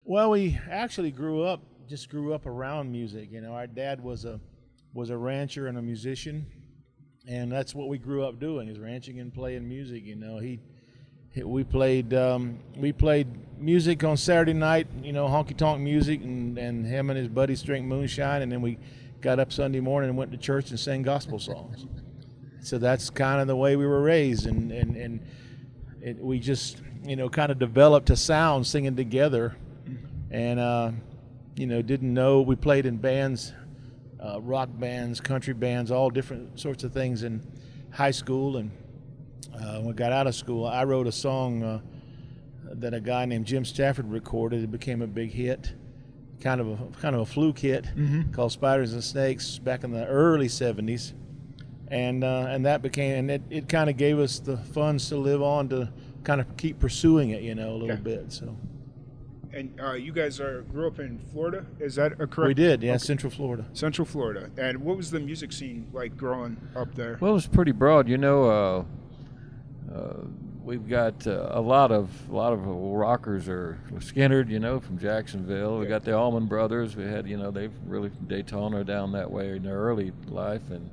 Well, we actually grew up around music. Our dad was a rancher and a musician, and that's what we grew up doing, is ranching and playing music. We played music on Saturday night, honky tonk music, and him and his buddies drank moonshine, and then we got up Sunday morning and went to church and sang gospel songs. So that's kind of the way we were raised, and we just kind of developed a sound singing together, and didn't know we played in bands, rock bands, country bands, all different sorts of things in high school. And when we got out of school, I wrote a song that a guy named Jim Stafford recorded. It became a big hit, kind of a fluke hit, called "Spiders and Snakes" back in the early '70s, and that became, and it kind of gave us the funds to live on, to kind of keep pursuing it, a little bit. So. And you guys grew up in Florida? Is that a correct? We did, yeah, okay. Central Florida. Central Florida. And what was the music scene like growing up there? Well, it was pretty broad. We've got a lot of rockers are Skinner, from Jacksonville. We got the Allman Brothers. We had, they've really from Daytona down that way in their early life, and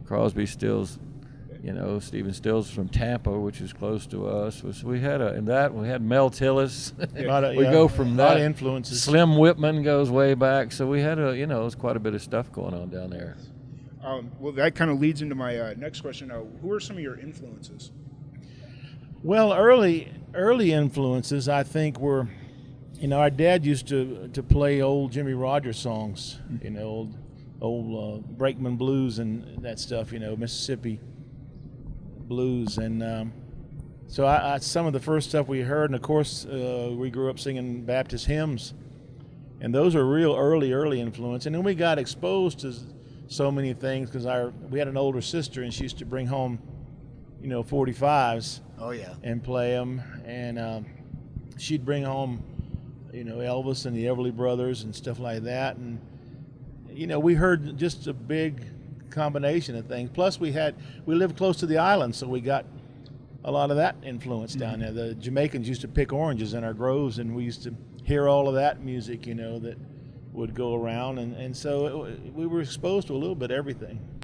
Crosby, Stills. Stephen Stills from Tampa, which is close to us. So we had we had Mel Tillis. We go from that. A lot of influences. Slim Whitman goes way back. So we had it was quite a bit of stuff going on down there. Well, that kind of leads into my next question. Who are some of your influences? Well, early influences, I think, were, our dad used to play old Jimmy Rogers songs, old Brakeman blues and that stuff, Mississippi blues, and so I some of the first stuff we heard, and of course we grew up singing Baptist hymns, and those are real early influence. And then we got exposed to so many things because we had an older sister, and she used to bring home 45s. Oh yeah. And play them, and she'd bring home Elvis and the Everly Brothers and stuff like that, and we heard just a big combination of things. Plus we lived close to the island, so we got a lot of that influence down there. The Jamaicans used to pick oranges in our groves, and we used to hear all of that music that would go around, and so we were exposed to a little bit of everything.